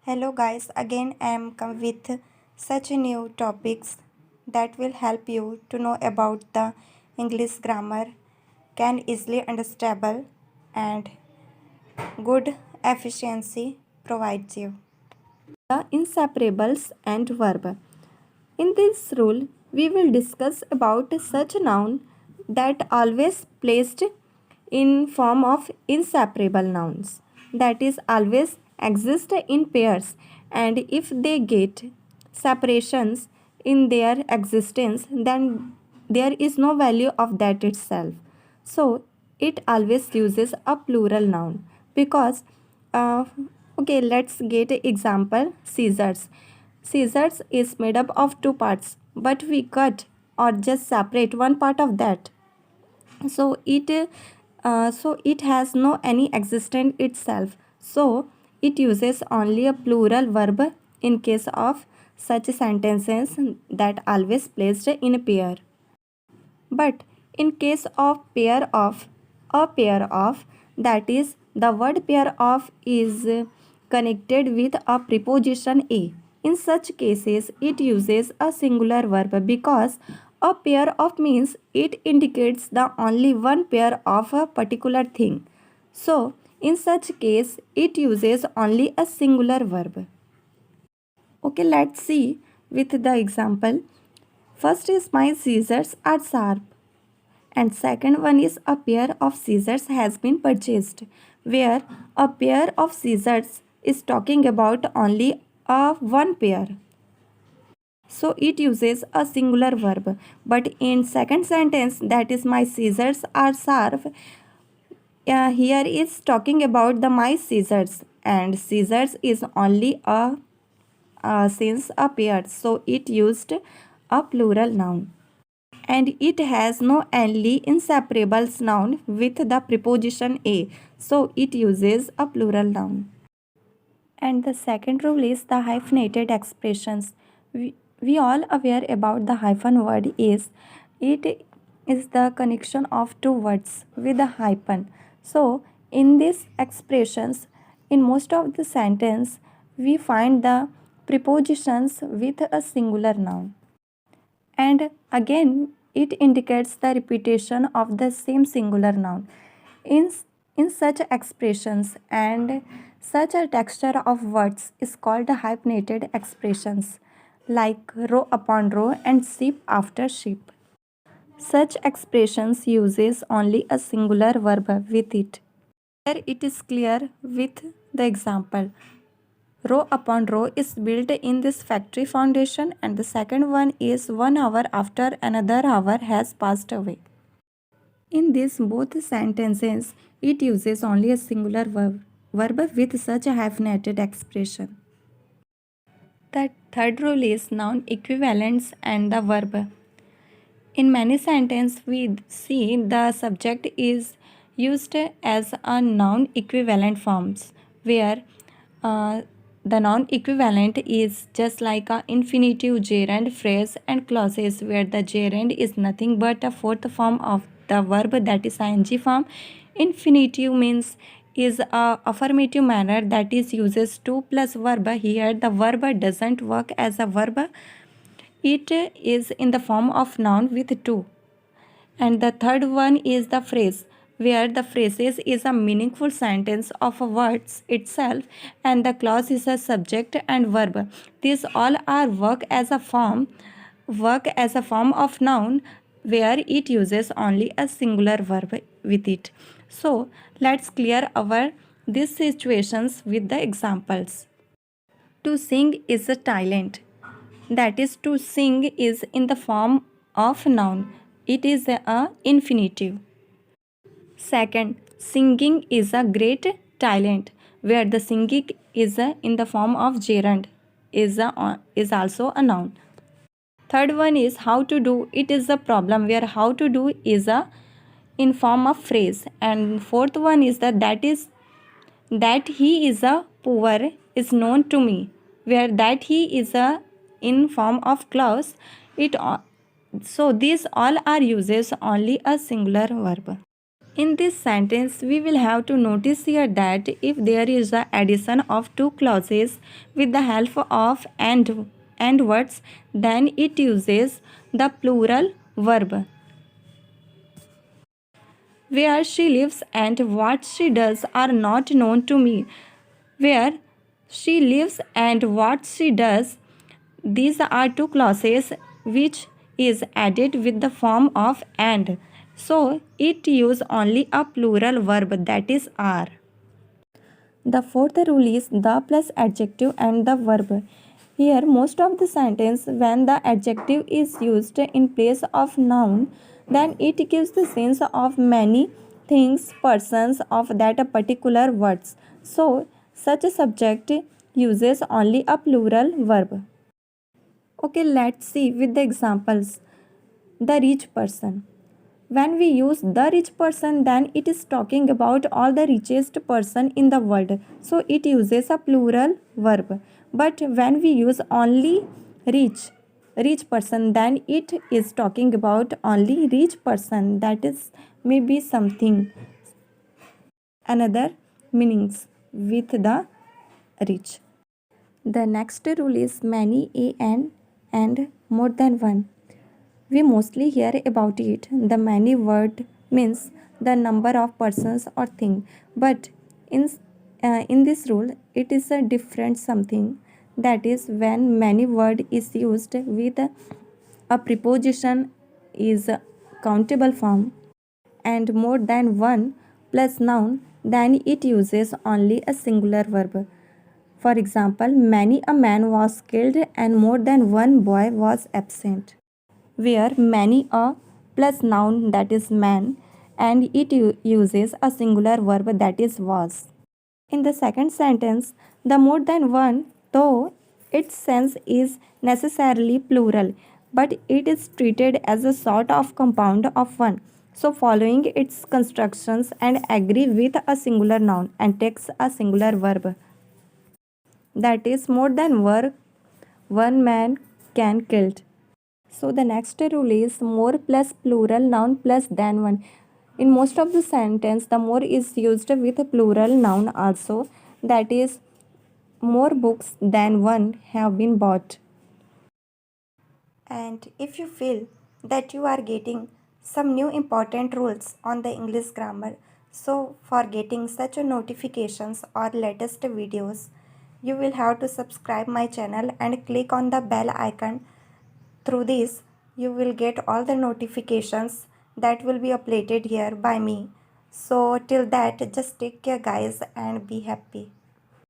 Hello guys, again I am come with such new topics that will help you to know about the English grammar, can easily understandable and good efficiency provides you. The inseparables and verb. In this rule, we will discuss about such a noun that always placed in form of inseparable nouns, that is always exist in pairs, and if they get separations in their existence, then there is no value of that itself. So it always uses a plural noun because uh, okay, let's get example. Scissors is made up of two parts, but we cut or just separate one part of that. So it has no any existence itself. So it uses only a plural verb in case of such sentences that always placed in a pair. But in case of a pair of, that is, the word pair of is connected with a preposition a. In such cases, it uses a singular verb because a pair of means it indicates the only one pair of a particular thing. So, in such case, it uses only a singular verb. Okay, let's see with the example. First is my scissors are sharp, and second one is a pair of scissors has been purchased, where a pair of scissors is talking about only a one pair, so it uses a singular verb. But in second sentence, that is my scissors are sharp, here is talking about the my scissors, and scissors is only a since a pair, so it used a plural noun, and it has no only inseparables noun with the preposition a, so it uses a plural noun. And the second rule is the hyphenated expressions. We all aware about the hyphen word is it is the connection of two words with a hyphen. So in these expressions, in most of the sentence, we find the prepositions with a singular noun, and again it indicates the repetition of the same singular noun. In, in such expressions, and such a texture of words is called hyphenated expressions, like row upon row and sheep after sheep. Such expressions uses only a singular verb with it. Here it is clear with the example. Row upon row is built in this factory foundation, and the second one is 1 hour after another hour has passed away. In these both sentences, it uses only a singular verb with such a hyphenated expression. The third rule is noun equivalents and the verb. In many sentences, we see the subject is used as a noun equivalent forms, where uh, the noun equivalent is just like a infinitive, gerund, phrase, and clauses, where the gerund is nothing but a fourth form of the verb, that is ing form. Infinitive means is a affirmative manner, that is uses to plus verb. Here the verb doesn't work as a verb, it is in the form of noun with to. And the third one is the phrase, where the phrases is a meaningful sentence of words itself, and the clause is a subject and verb. These all are work as a form of noun, where it uses only a singular verb with it. So let's clear our these situations with the examples. To sing is a talent, that is, to sing is in the form of noun, it is a infinitive. Second, singing is a great talent, where the singing is in the form of gerund, is also a noun. Third one is how to do, it is a problem, where how to do is a in form of phrase. And fourth one is that he is a poor is known to me, where that he is a in form of clause. So these all are uses only a singular verb. In this sentence, we will have to notice here that if there is the addition of two clauses with the help of and words, then it uses the plural verb. Where she lives and what she does are not known to me. Where she lives and what she does, these are two clauses which is added with the form of and. So it use only a plural verb, that is are. The fourth rule is the plus adjective and the verb. Here, most of the sentence, when the adjective is used in place of noun, then it gives the sense of many things, persons of that particular words. So, such a subject uses only a plural verb. Okay, let's see with the examples. The rich person. When we use the rich person, then it is talking about all the richest person in the world. So it uses a plural verb. But when we use only rich person, then it is talking about only rich person. That is maybe something. Another meanings with the rich. The next rule is many, and more than one. We mostly hear about it. The many word means the number of persons or thing. But in this rule, it is a different something. That is when many word is used with a preposition is countable form and more than one plus noun, then it uses only a singular verb. For example, many a man was killed and more than one boy was absent. Where many a plus noun, that is man, and it uses a singular verb, that is was. In the second sentence, the more than one, though its sense is necessarily plural, but it is treated as a sort of compound of one. So following its constructions and agree with a singular noun and takes a singular verb. That is more than one man can killed. So the next rule is more plus plural noun plus than one. In most of the sentence, the more is used with a plural noun also. That is, more books than one have been bought. And if you feel that you are getting some new important rules on the English grammar, so for getting such a notifications or latest videos, you will have to subscribe my channel and click on the bell icon. Through this, you will get all the notifications that will be uploaded here by me. So till that, just take care guys and be happy.